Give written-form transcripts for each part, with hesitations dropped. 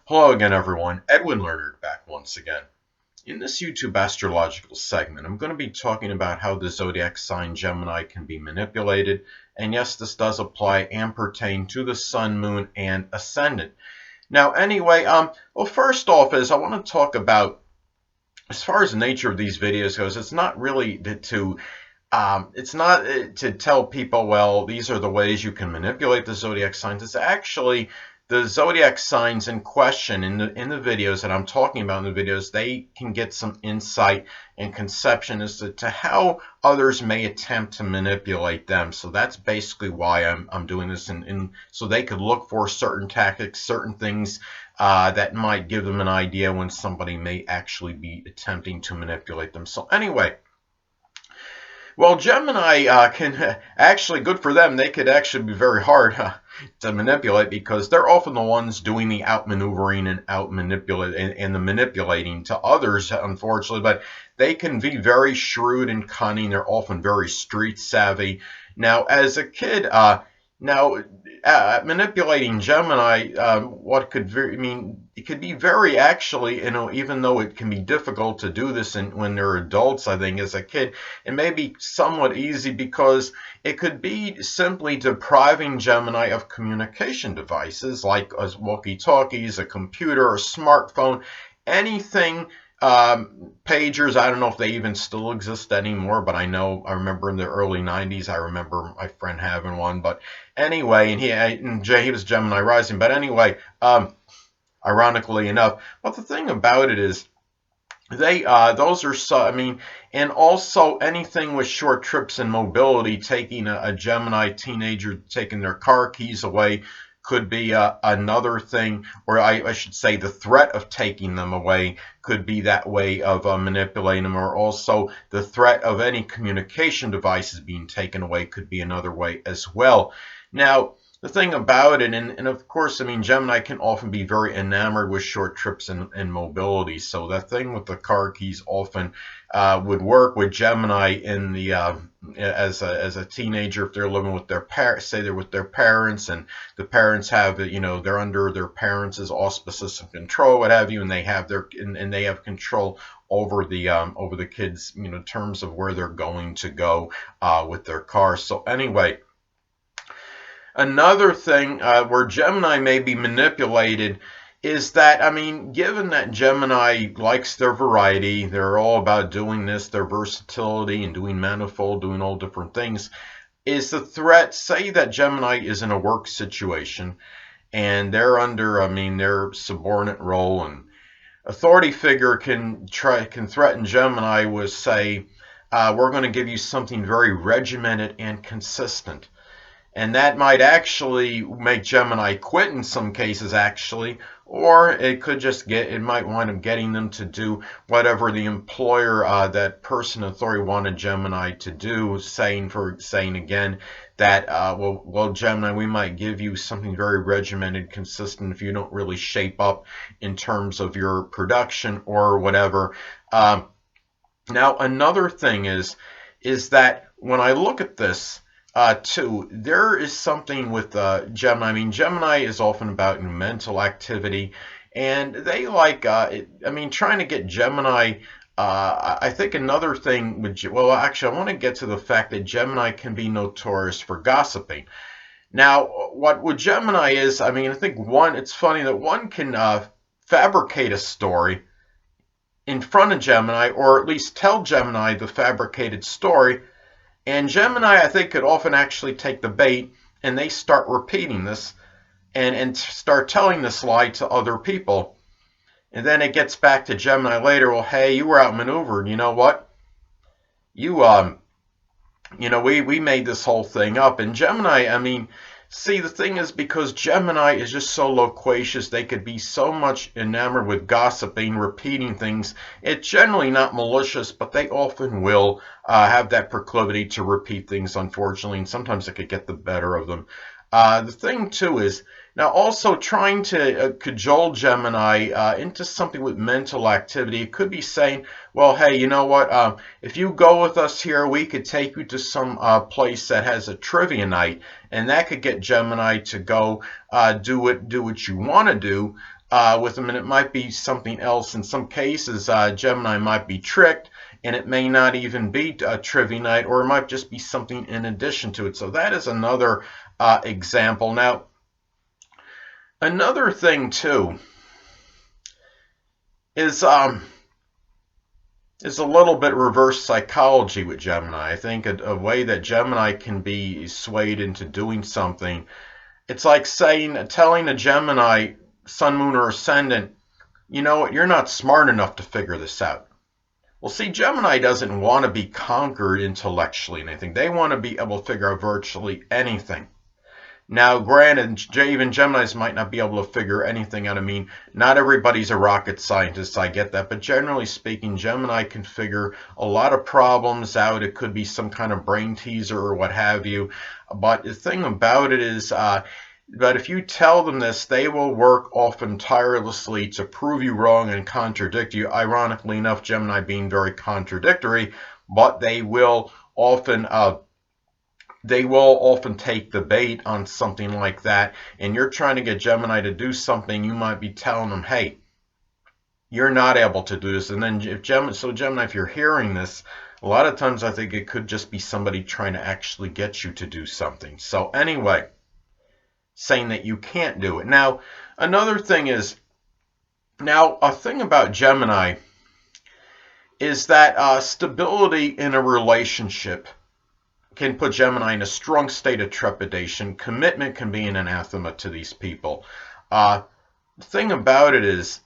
Hello again, everyone. Edwin Learnard back once again. In this YouTube astrological segment, I'm going to be talking about how the zodiac sign Gemini can be manipulated. And yes, this does apply and pertain to the sun, moon, and ascendant. Now, anyway, well, first off is I want to talk about, as far as the nature of these videos goes, it's not really to tell people, well, these are the ways you can manipulate the zodiac signs. It's actually the zodiac signs in question in the videos that I'm talking about in the videos. They can get some insight and conception as to how others may attempt to manipulate them. So that's basically why I'm doing this, and so they could look for certain tactics, certain things that might give them an idea when somebody may actually be attempting to manipulate them. So anyway. Well, Gemini can actually, good for them, they could actually be very hard to manipulate because they're often the ones doing the outmaneuvering and and the manipulating to others, unfortunately. But they can be very shrewd and cunning. They're often very street savvy. Now, as a kid, manipulating Gemini, it could be very actually, even though it can be difficult to do this when they're adults, I think as a kid, it may be somewhat easy because it could be simply depriving Gemini of communication devices like walkie-talkies, a computer, a smartphone, anything. Pagers, I don't know if they even still exist anymore, but I remember in the early 90s, I remember my friend having one. But anyway, and he was Gemini rising. But anyway, ironically enough, but the thing about it is, those are and also anything with short trips and mobility, taking a Gemini teenager, taking their car keys away, could be another thing, or I should say the threat of taking them away could be that way of manipulating them, or also the threat of any communication devices being taken away could be another way as well. Now, the thing about it, and of course, Gemini can often be very enamored with short trips and mobility. So that thing with the car keys often would work with Gemini in the as a teenager if they're living with their parents. Say they're with their parents, and the parents have they're under their parents' auspices and control, what have you, and they have they have control over the kids, terms of where they're going to go with their car. So anyway. Another thing where Gemini may be manipulated is that, given that Gemini likes their variety, they're all about doing this, their versatility and doing manifold, doing all different things, is the threat, say that Gemini is in a work situation and they're under, their subordinate role, and authority figure can threaten Gemini with, say, we're going to give you something very regimented and consistent. And that might actually make Gemini quit in some cases, actually, or it could it might wind up getting them to do whatever the employer, that person authority wanted Gemini to do, saying again that, well, Gemini, we might give you something very regimented, consistent if you don't really shape up in terms of your production or whatever. Now, another thing is that when I look at this, too, there is something with Gemini. Gemini is often about mental activity, and they like, trying to get Gemini. I think another thing actually, I want to get to the fact that Gemini can be notorious for gossiping. Now, what with Gemini is, I think it's funny that one can fabricate a story in front of Gemini, or at least tell Gemini the fabricated story. And Gemini, I think, could often actually take the bait, and they start repeating this and start telling this lie to other people. And then it gets back to Gemini later, well, hey, you were outmaneuvered. You know what? We made this whole thing up. And Gemini, see, the thing is, because Gemini is just so loquacious, they could be so much enamored with gossiping, repeating things. It's generally not malicious, but they often will have that proclivity to repeat things, unfortunately, and sometimes it could get the better of them. The thing, too, is Now, also trying to cajole Gemini into something with mental activity. It could be saying, well, hey, you know what? If you go with us here, we could take you to some place that has a trivia night, and that could get Gemini to go do what you want to do with them. And it might be something else. In some cases, Gemini might be tricked, and it may not even be a trivia night, or it might just be something in addition to it. So that is another example. Now, another thing too is a little bit reverse psychology with Gemini. I think a way that Gemini can be swayed into doing something. It's like telling a Gemini, Sun, Moon, or Ascendant, you know what, you're not smart enough to figure this out. Well, see, Gemini doesn't want to be conquered intellectually and anything. They want to be able to figure out virtually anything. Now, granted, even Geminis might not be able to figure anything out. I mean, not everybody's a rocket scientist, I get that. But generally speaking, Gemini can figure a lot of problems out. It could be some kind of brain teaser or what have you. But the thing about it is, but if you tell them this, they will work often tirelessly to prove you wrong and contradict you. Ironically enough, Gemini being very contradictory, but they will often take the bait on something like that. And you're trying to get Gemini to do something, you might be telling them, hey, you're not able to do this. And then Gemini, if you're hearing this, a lot of times I think it could just be somebody trying to actually get you to do something. So anyway, saying that you can't do it. Now, another thing is, a thing about Gemini is that stability in a relationship can put Gemini in a strong state of trepidation. Commitment can be an anathema to these people. The thing about it is,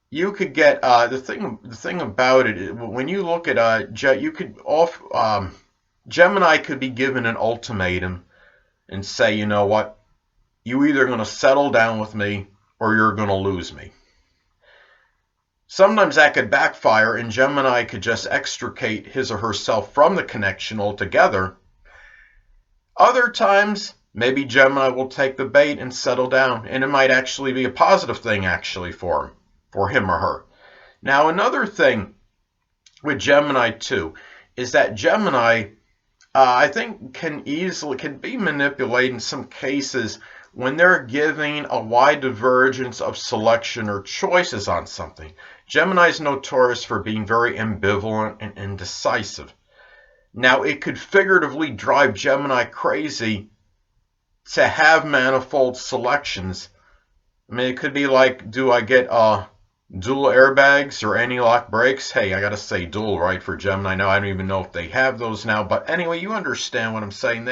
you could get the thing about it, when you look at Gemini could be given an ultimatum and say, you know what, you either going to settle down with me or you're going to lose me. Sometimes that could backfire, and Gemini could just extricate his or herself from the connection altogether. Other times, maybe Gemini will take the bait and settle down, and it might actually be a positive thing actually for him or her. Now, another thing with Gemini too is that Gemini, I think, can be manipulated in some cases when they're giving a wide divergence of selection or choices on something. Gemini is notorious for being very ambivalent and indecisive. Now, it could figuratively drive Gemini crazy to have manifold selections. I mean, it could be like, do I get dual airbags or anti-lock brakes? Hey, I gotta say dual, right, for Gemini. Now, I don't even know if they have those now. But anyway, you understand what I'm saying.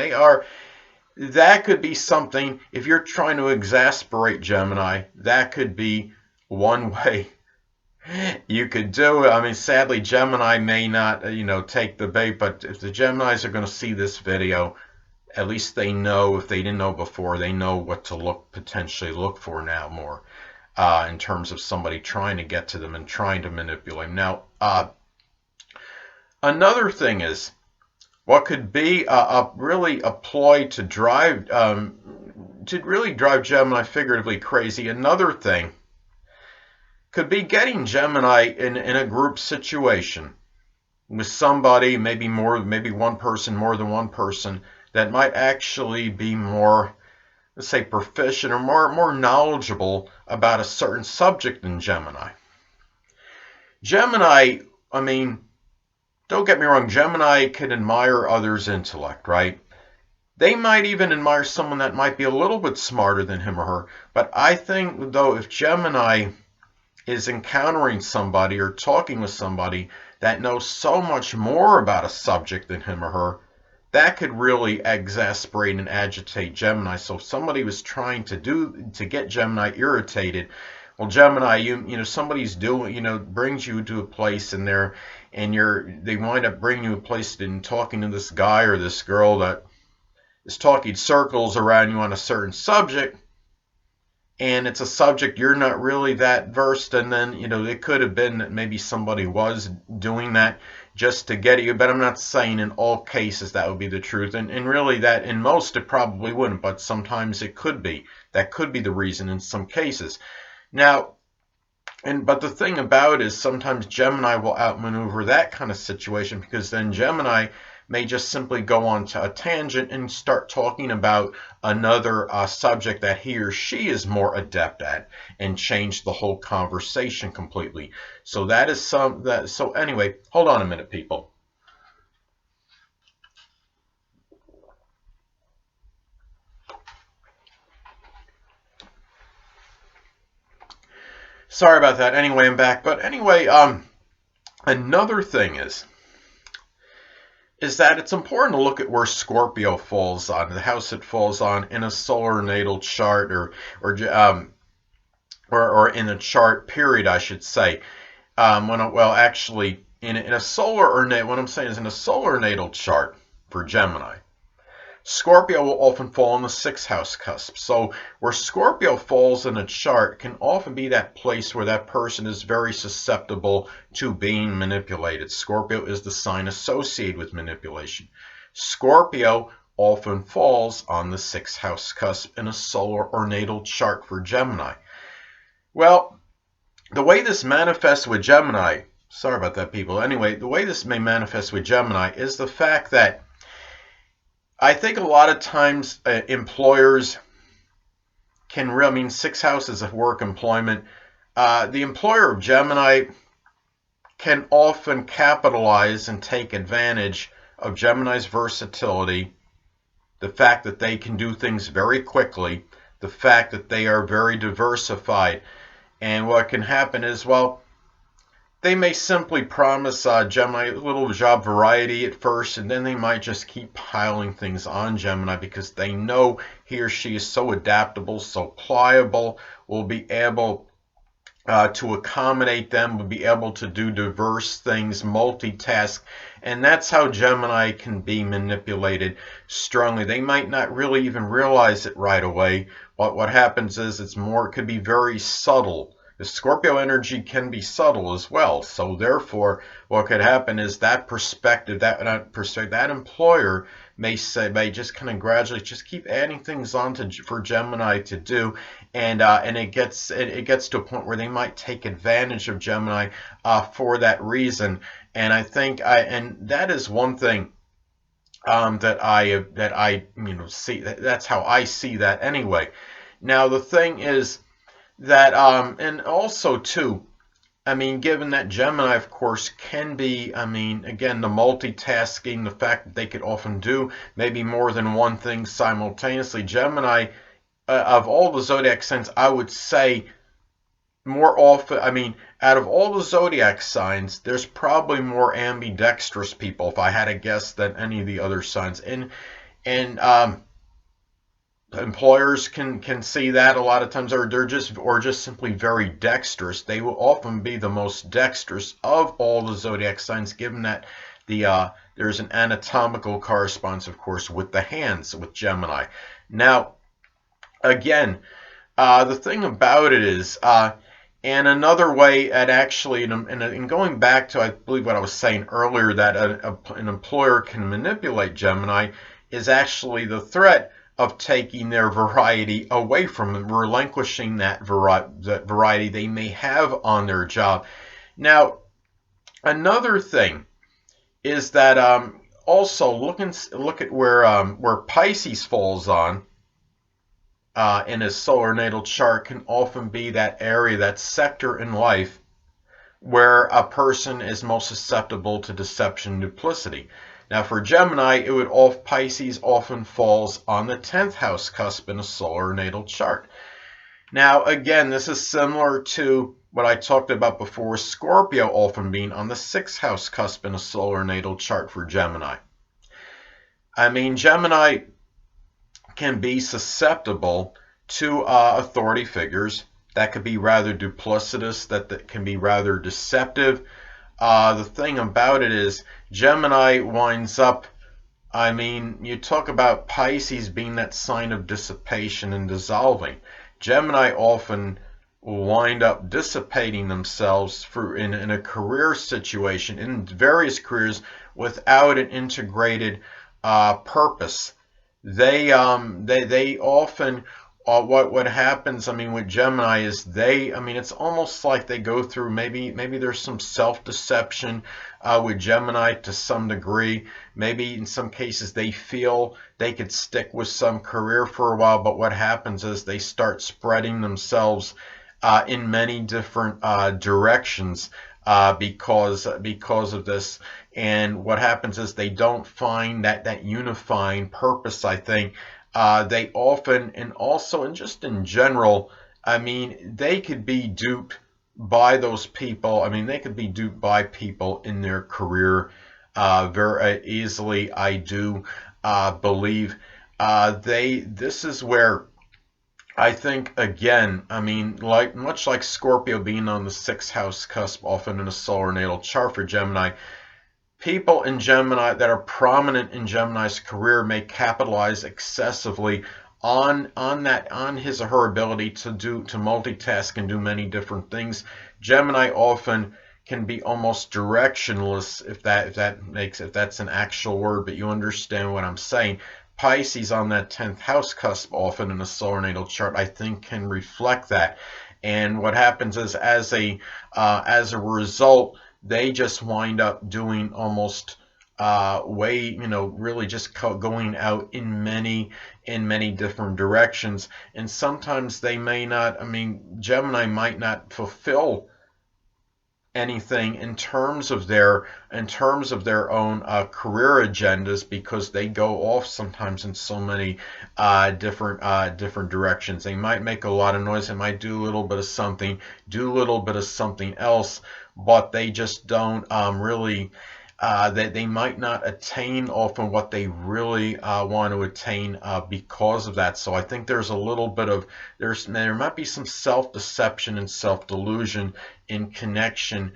That could be something, if you're trying to exasperate Gemini, that could be one way you could do it. I mean, sadly, Gemini may not, take the bait, but if the Geminis are going to see this video, at least they know, if they didn't know before, they know what to potentially look for now more in terms of somebody trying to get to them and trying to manipulate them. Now, another thing is, what could be really a ploy to really drive Gemini figuratively crazy. Another thing could be getting Gemini in a group situation with somebody, maybe one person, more than one person, that might actually be more, let's say, proficient or more knowledgeable about a certain subject than Gemini. Gemini, I mean, don't get me wrong, Gemini can admire others' intellect, right? They might even admire someone that might be a little bit smarter than him or her. But I think, though, if Gemini is encountering somebody or talking with somebody that knows so much more about a subject than him or her, that could really exasperate and agitate Gemini. So if somebody was trying to get Gemini irritated, well, Gemini, somebody's brings you to a place and they wind up bringing you a place and talking to this guy or this girl that is talking circles around you on a certain subject, and it's a subject you're not really that versed, and then, it could have been that maybe somebody was doing that, just to get at you, but I'm not saying in all cases that would be the truth. And really that in most it probably wouldn't, but sometimes it could be. That could be the reason in some cases. Now, but the thing about it is sometimes Gemini will outmaneuver that kind of situation, because then Gemini may just simply go on to a tangent and start talking about another subject that he or she is more adept at, and change the whole conversation completely. So that is so anyway, hold on a minute, people. Sorry about that. Anyway, I'm back. But anyway, another thing is that it's important to look at where Scorpio falls on, the house it falls on in a solar natal chart, or in a chart period, I should say. Actually, in a solar or what I'm saying is in a solar natal chart for Gemini, Scorpio will often fall in the 6th house cusp. So where Scorpio falls in a chart can often be that place where that person is very susceptible to being manipulated. Scorpio is the sign associated with manipulation. Scorpio often falls on the 6th house cusp in a solar or natal chart for Gemini. Well, the way this manifests with Gemini, sorry about that, people. Anyway, the way this may manifest with Gemini is the fact that I think a lot of times employers can really, I mean, 6th house is a work employment. The employer of Gemini can often capitalize and take advantage of Gemini's versatility, the fact that they can do things very quickly, the fact that they are very diversified. And what can happen is, well, they may simply promise Gemini a little job variety at first, and then they might just keep piling things on Gemini because they know he or she is so adaptable, so pliable, will be able to accommodate them, will be able to do diverse things, multitask, and that's how Gemini can be manipulated strongly. They might not really even realize it right away, but what happens is it could be very subtle. The Scorpio energy can be subtle as well. So therefore, what could happen is that that employer may just kind of gradually just keep adding things on for Gemini to do, and it gets to a point where they might take advantage of Gemini for that reason. And I think and that is one thing that I see. That's how I see that anyway. Now the thing is that and also too, I mean, given that Gemini of course can be, I mean, again, the multitasking, the fact that they could often do maybe more than one thing simultaneously, Gemini of all the zodiac signs, I would say more often, I mean, out of all the zodiac signs, there's probably more ambidextrous people, if I had to guess, than any of the other signs. And employers can see that a lot of times, or they're just simply very dexterous. They will often be the most dexterous of all the zodiac signs, given that there's an anatomical correspondence, of course, with the hands with Gemini. Now, again, the thing about it is, and another way at actually, and going back to, I believe, what I was saying earlier, that an employer can manipulate Gemini, is actually the threat of taking their variety away from them, relinquishing that variety they may have on their job. Now, another thing is that also look at where Pisces falls on in a solar natal chart can often be that area, that sector in life where a person is most susceptible to deception and duplicity. Now for Gemini, Pisces often falls on the 10th house cusp in a solar natal chart. Now again, this is similar to what I talked about before, Scorpio often being on the 6th house cusp in a solar natal chart for Gemini. I mean, Gemini can be susceptible to authority figures that could be rather duplicitous, that can be rather deceptive. The thing about it is, Gemini winds up, I mean, you talk about Pisces being that sign of dissipation and dissolving. Gemini often will wind up dissipating themselves in a career situation, in various careers, without an integrated purpose. They often what happens, I mean, with Gemini is I mean, it's almost like they go through, maybe there's some self-deception with Gemini to some degree. Maybe in some cases they feel they could stick with some career for a while, but what happens is they start spreading themselves in many different directions because of this. And what happens is they don't find that unifying purpose, I think. They often, and also, and just in general, I mean, they could be duped by those people. I mean, they could be duped by people in their career very easily. I do believe this is where I think, again, I mean, like much like Scorpio being on the sixth house cusp, often in a solar natal chart for Gemini, people in Gemini that are prominent in Gemini's career may capitalize excessively on his or her ability to multitask and do many different things. Gemini often can be almost directionless, if that's an actual word, but you understand what I'm saying. Pisces on that 10th house cusp, often in a solar natal chart, I think can reflect that. And what happens is, as a result, they just wind up doing almost really just going out in many different directions. And sometimes they may not, I mean, Gemini might not fulfill anything in terms of their own career agendas, because they go off sometimes in so many different directions. They might make a lot of noise. They might do a little bit of something, do a little bit of something else, but they just don't really. They might not attain often what they really want to attain because of that. So I think there's a little bit of there might be some self-deception and self-delusion in connection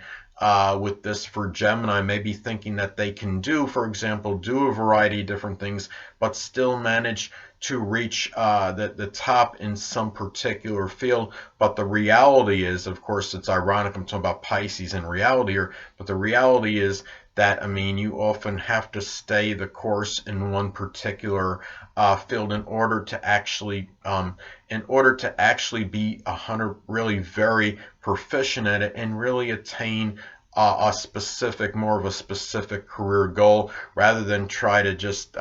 with this for Gemini, maybe thinking that they can for example, do a variety of different things, but still manage to reach the top in some particular field. But the reality is, of course, it's ironic I'm talking about Pisces in reality here, but the reality is that, I mean, you often have to stay the course in one particular field in order to actually be really very proficient at it and really attain more of a specific career goal, rather than try to just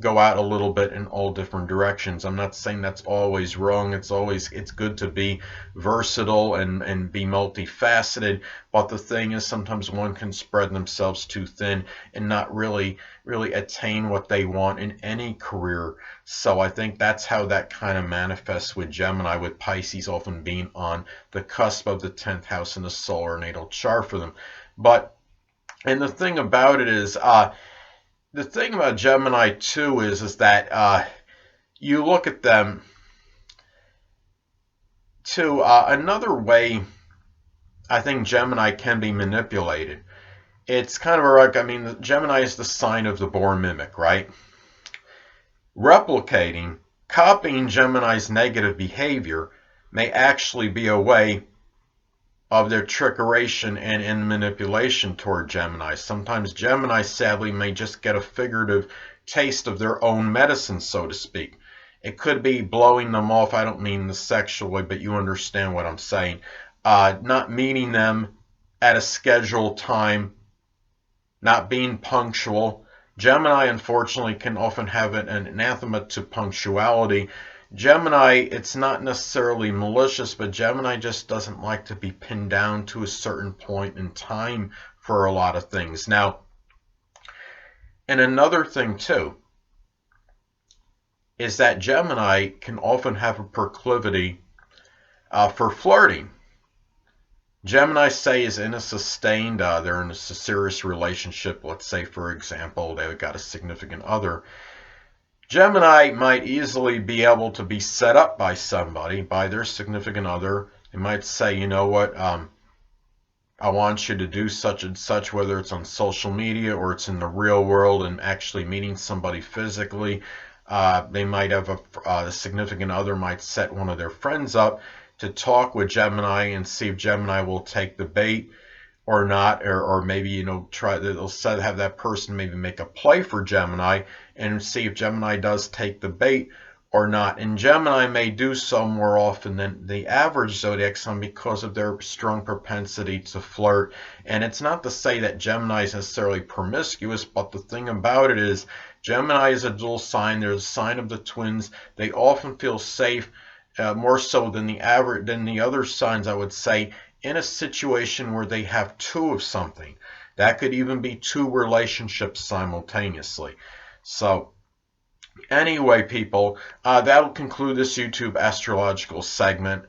go out a little bit in all different directions. I'm not saying that's always wrong. It's good to be versatile and be multifaceted, but the thing is, sometimes one can spread themselves too thin and not really attain what they want in any career. So I think that's how that kind of manifests with Gemini, with Pisces often being on the cusp of the 10th house in the solar natal chart for them. And the thing about it is, the thing about Gemini too is that you look at them too. Another way I think Gemini can be manipulated. It's kind of ironic. I mean, Gemini is the sign of the born mimic, right? Replicating, copying Gemini's negative behavior may actually be a way of their trickeration and manipulation toward Gemini. Sometimes Gemini, sadly, may just get a figurative taste of their own medicine, so to speak. It could be blowing them off. I don't mean the sexual way, but you understand what I'm saying. Not meeting them at a scheduled time, not being punctual. Gemini, unfortunately, can often have an anathema to punctuality. Gemini, it's not necessarily malicious, but Gemini just doesn't like to be pinned down to a certain point in time for a lot of things. Now, and another thing too is that Gemini can often have a proclivity for flirting. Gemini, say, is in a sustained, they're in a serious relationship. Let's say, for example, they've got a significant other. Gemini might easily be able to be set up by somebody, by their significant other. They might say, you know what, I want you to do such and such, whether it's on social media or it's in the real world and actually meeting somebody physically. They might have a significant other might set one of their friends up to talk with Gemini and see if Gemini will take the bait or not, or maybe, you know, they'll have that person maybe make a play for Gemini and see if Gemini does take the bait or not. And Gemini may do so more often than the average zodiac sign because of their strong propensity to flirt. And it's not to say that Gemini is necessarily promiscuous, but the thing about it is Gemini is a dual sign. They're the sign of the twins. They often feel safe, more so than the other signs, I would say, in a situation where they have two of something. That could even be two relationships simultaneously. So anyway, people, that'll conclude this YouTube astrological segment.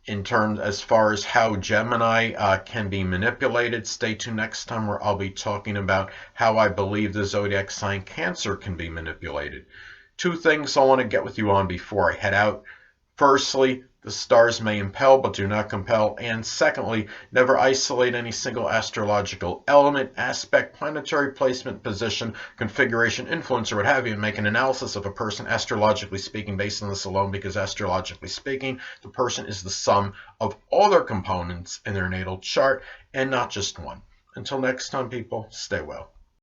In terms as far as how Gemini can be manipulated, stay tuned next time where I'll be talking about how I believe the zodiac sign Cancer can be manipulated. Two things I want to get with you on before I head out. Firstly, the stars may impel but do not compel. And secondly, never isolate any single astrological element, aspect, planetary placement, position, configuration, influence, or what have you, and make an analysis of a person astrologically speaking based on this alone, because astrologically speaking, the person is the sum of all their components in their natal chart and not just one. Until next time, people, stay well.